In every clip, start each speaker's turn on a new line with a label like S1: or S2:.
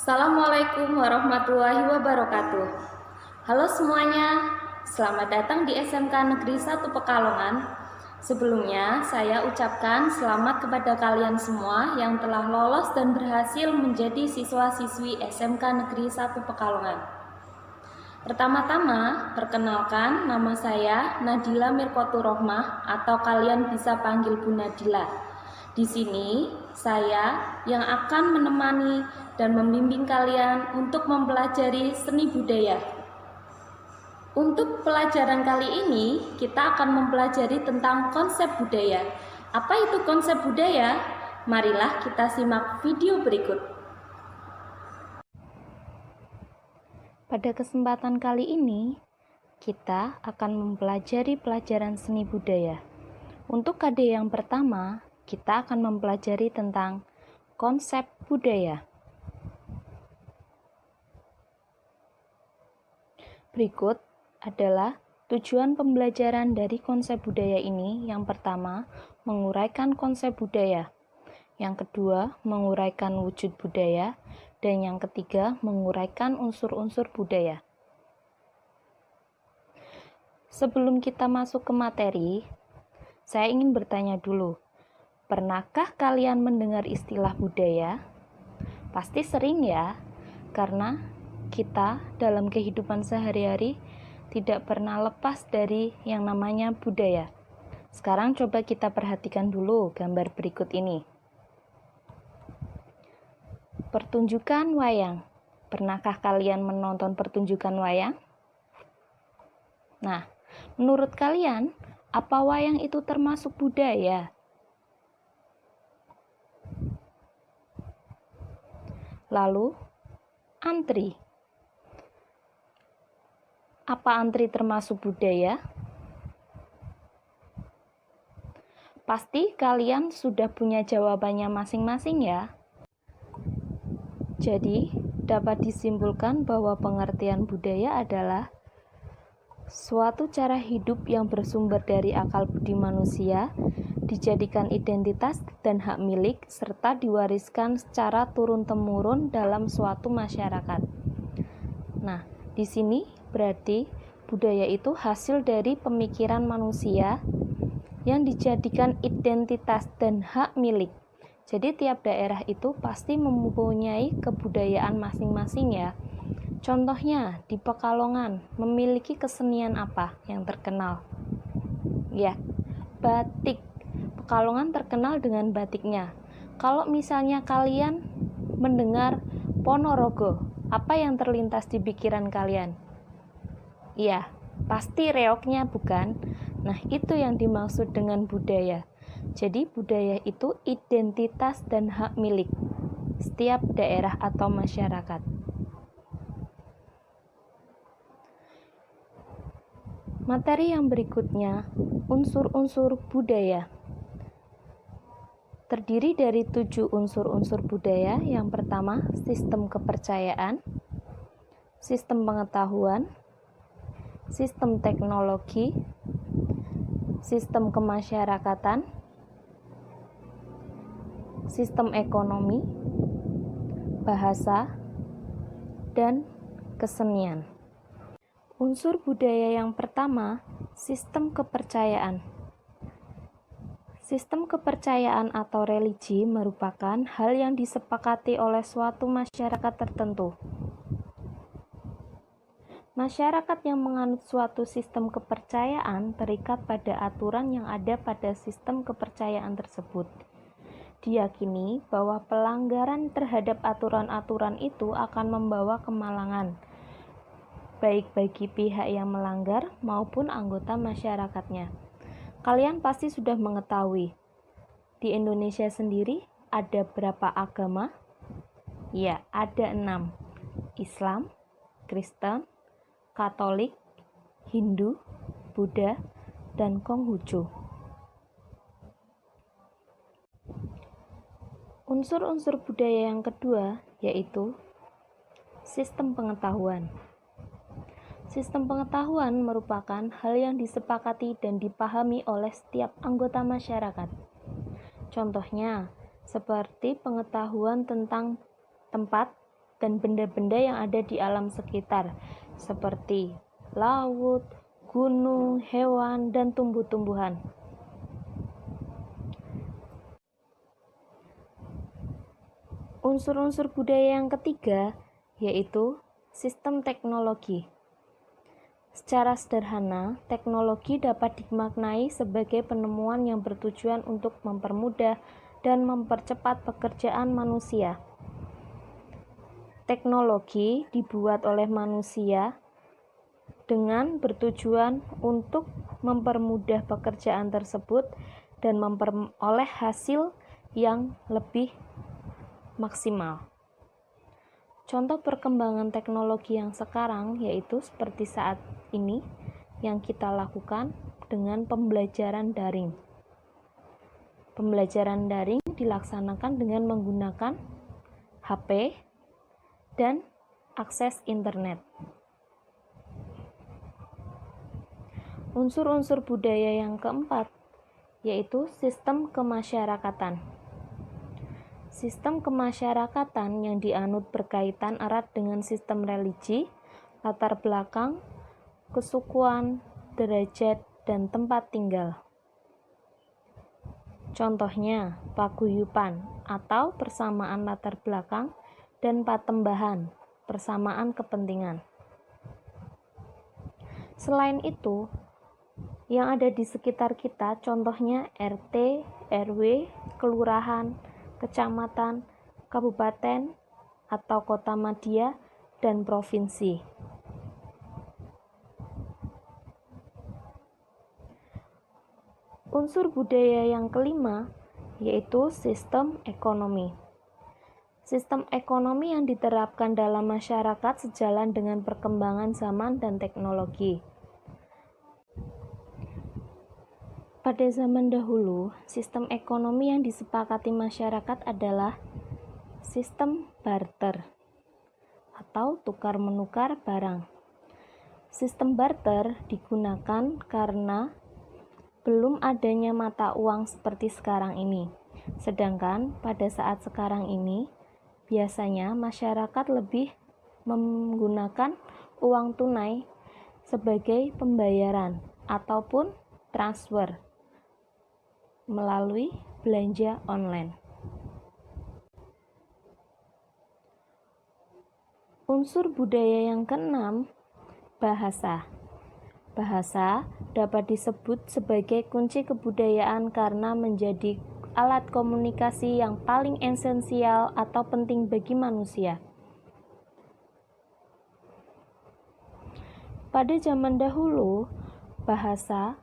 S1: Assalamualaikum warahmatullahi wabarakatuh. Halo semuanya, selamat datang di SMK Negeri 1 Pekalongan. Sebelumnya, saya ucapkan selamat kepada kalian semua yang telah lolos dan berhasil menjadi siswa-siswi SMK Negeri 1 Pekalongan. Pertama-tama, perkenalkan, nama saya Nadila Mirkotur Rohmah atau kalian bisa panggil Bu Nadila. Di sini, saya yang akan menemani dan membimbing kalian untuk mempelajari seni budaya. Untuk pelajaran kali ini, kita akan mempelajari tentang konsep budaya. Apa itu konsep budaya? Marilah kita simak video berikut. Pada kesempatan kali ini, kita akan mempelajari pelajaran seni budaya. Untuk KD yang pertama, kita akan mempelajari tentang konsep budaya. Berikut adalah tujuan pembelajaran dari konsep budaya ini. Yang pertama, menguraikan konsep budaya. Yang kedua, menguraikan wujud budaya. Dan yang ketiga, menguraikan unsur-unsur budaya. Sebelum kita masuk ke materi, saya ingin bertanya dulu. Pernahkah kalian mendengar istilah budaya? Pasti sering ya, karena kita dalam kehidupan sehari-hari tidak pernah lepas dari yang namanya budaya. Sekarang coba kita perhatikan dulu gambar berikut ini. Pertunjukan wayang. Pernahkah kalian menonton pertunjukan wayang? Nah, menurut kalian, apa wayang itu termasuk budaya? Lalu, antri. Apa antri termasuk budaya? Pasti kalian sudah punya jawabannya masing-masing ya. Jadi, dapat disimpulkan bahwa pengertian budaya adalah suatu cara hidup yang bersumber dari akal budi manusia, dijadikan identitas dan hak milik, serta diwariskan secara turun-temurun dalam suatu masyarakat. Nah, di sini berarti budaya itu hasil dari pemikiran manusia yang dijadikan identitas dan hak milik. Jadi tiap daerah itu pasti mempunyai kebudayaan masing-masing ya. Contohnya di Pekalongan memiliki kesenian apa yang terkenal? Ya, batik. Pekalongan terkenal dengan batiknya. Kalau misalnya kalian mendengar Ponorogo, apa yang terlintas di pikiran kalian? Ya, pasti reoknya bukan? Nah, itu yang dimaksud dengan budaya. Jadi budaya itu identitas dan hak milik setiap daerah atau masyarakat. Materi yang berikutnya, unsur-unsur budaya. Terdiri dari 7 unsur-unsur budaya. Yang pertama, sistem kepercayaan, sistem pengetahuan, sistem teknologi, sistem kemasyarakatan, sistem ekonomi, bahasa, dan kesenian. Unsur budaya yang pertama, sistem kepercayaan. Sistem kepercayaan atau religi merupakan hal yang disepakati oleh suatu masyarakat tertentu. Masyarakat yang menganut suatu sistem kepercayaan terikat pada aturan yang ada pada sistem kepercayaan tersebut. Diyakini bahwa pelanggaran terhadap aturan-aturan itu akan membawa kemalangan, baik bagi pihak yang melanggar maupun anggota masyarakatnya. Kalian pasti sudah mengetahui, di Indonesia sendiri ada berapa agama? Ya, ada 6. Islam, Kristen, Katolik, Hindu, Buddha, dan Konghucu. Unsur-unsur budaya yang kedua yaitu sistem pengetahuan. Sistem pengetahuan merupakan hal yang disepakati dan dipahami oleh setiap anggota masyarakat. Contohnya, seperti pengetahuan tentang tempat, dan benda-benda yang ada di alam sekitar, seperti laut, gunung, hewan, dan tumbuh-tumbuhan. Unsur-unsur budaya yang ketiga yaitu sistem teknologi. Secara sederhana, teknologi dapat dimaknai sebagai penemuan yang bertujuan untuk mempermudah dan mempercepat pekerjaan manusia. Teknologi dibuat oleh manusia dengan bertujuan untuk mempermudah pekerjaan tersebut dan memperoleh hasil yang lebih maksimal. Contoh perkembangan teknologi yang sekarang yaitu seperti saat ini yang kita lakukan dengan pembelajaran daring. Pembelajaran daring dilaksanakan dengan menggunakan HP dan akses internet. Unsur-unsur budaya yang keempat yaitu sistem kemasyarakatan. Sistem kemasyarakatan yang dianut berkaitan erat dengan sistem religi, latar belakang, kesukuan, derajat, dan tempat tinggal. Contohnya, paguyuban atau persamaan latar belakang dan patembahan, persamaan kepentingan. Selain itu, yang ada di sekitar kita, contohnya RT, RW, kelurahan, kecamatan, kabupaten, atau kota madya, dan provinsi. Unsur budaya yang kelima yaitu sistem ekonomi. Sistem ekonomi yang diterapkan dalam masyarakat sejalan dengan perkembangan zaman dan teknologi. Pada zaman dahulu, sistem ekonomi yang disepakati masyarakat adalah sistem barter atau tukar-menukar barang. Sistem barter digunakan karena belum adanya mata uang seperti sekarang ini. Sedangkan pada saat sekarang ini, biasanya masyarakat lebih menggunakan uang tunai sebagai pembayaran ataupun transfer melalui belanja online. Unsur budaya yang keenam, bahasa. Bahasa dapat disebut sebagai kunci kebudayaan karena menjadi alat komunikasi yang paling esensial atau penting bagi manusia. Pada zaman dahulu, bahasa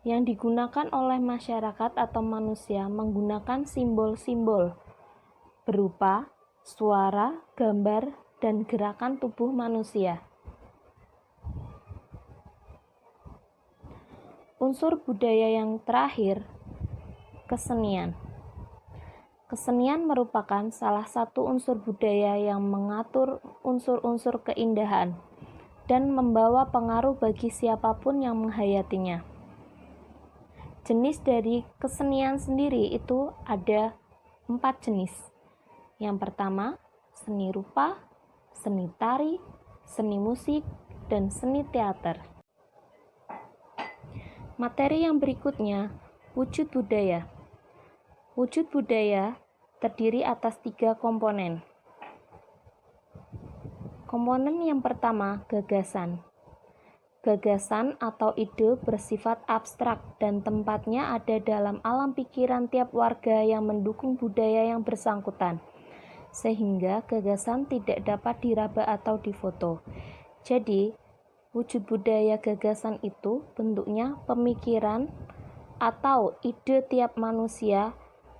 S1: yang digunakan oleh masyarakat atau manusia menggunakan simbol-simbol berupa suara, gambar, dan gerakan tubuh manusia. Unsur budaya yang terakhir, kesenian. Kesenian merupakan salah satu unsur budaya yang mengatur unsur-unsur keindahan dan membawa pengaruh bagi siapapun yang menghayatinya. Jenis dari kesenian sendiri itu ada 4 jenis. Yang pertama, seni rupa, seni tari, seni musik, dan seni teater. Materi yang berikutnya, wujud budaya. Wujud budaya terdiri atas 3 komponen. Komponen yang pertama, gagasan. Gagasan atau ide bersifat abstrak dan tempatnya ada dalam alam pikiran tiap warga yang mendukung budaya yang bersangkutan, sehingga gagasan tidak dapat diraba atau difoto. Jadi, wujud budaya gagasan itu bentuknya pemikiran atau ide tiap manusia,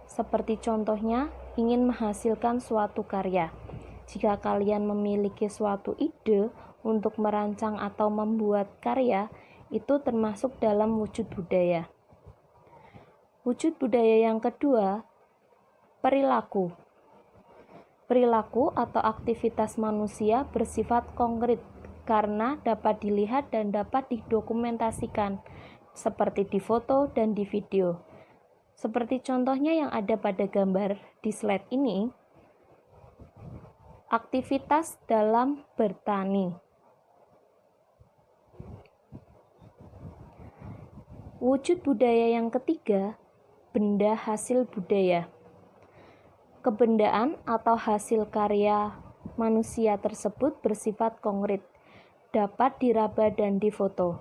S1: seperti contohnya ingin menghasilkan suatu karya. Jika kalian memiliki suatu ide untuk merancang atau membuat karya, itu termasuk dalam wujud budaya. Wujud budaya yang kedua, perilaku. Perilaku atau aktivitas manusia bersifat konkret karena dapat dilihat dan dapat didokumentasikan, seperti di foto dan di video. Seperti contohnya yang ada pada gambar di slide ini, Aktivitas dalam bertani. Wujud budaya yang ketiga, benda hasil budaya. Kebendaan atau hasil karya manusia tersebut bersifat konkret, dapat diraba dan difoto.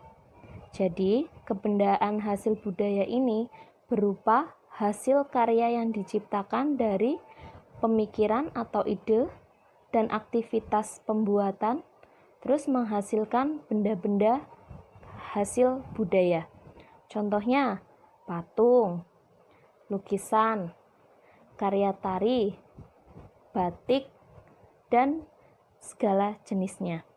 S1: Jadi, kebendaan hasil budaya ini berupa hasil karya yang diciptakan dari pemikiran atau ide dan aktivitas pembuatan, terus menghasilkan benda-benda hasil budaya. Contohnya, patung, lukisan, karya tari, batik, dan segala jenisnya.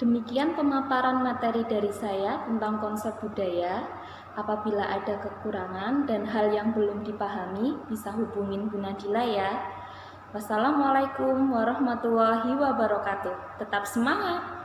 S1: Demikian pemaparan materi dari saya tentang konsep budaya. Apabila ada kekurangan dan hal yang belum dipahami, bisa hubungin Bu Nadila ya. Wassalamualaikum warahmatullahi wabarakatuh. Tetap semangat!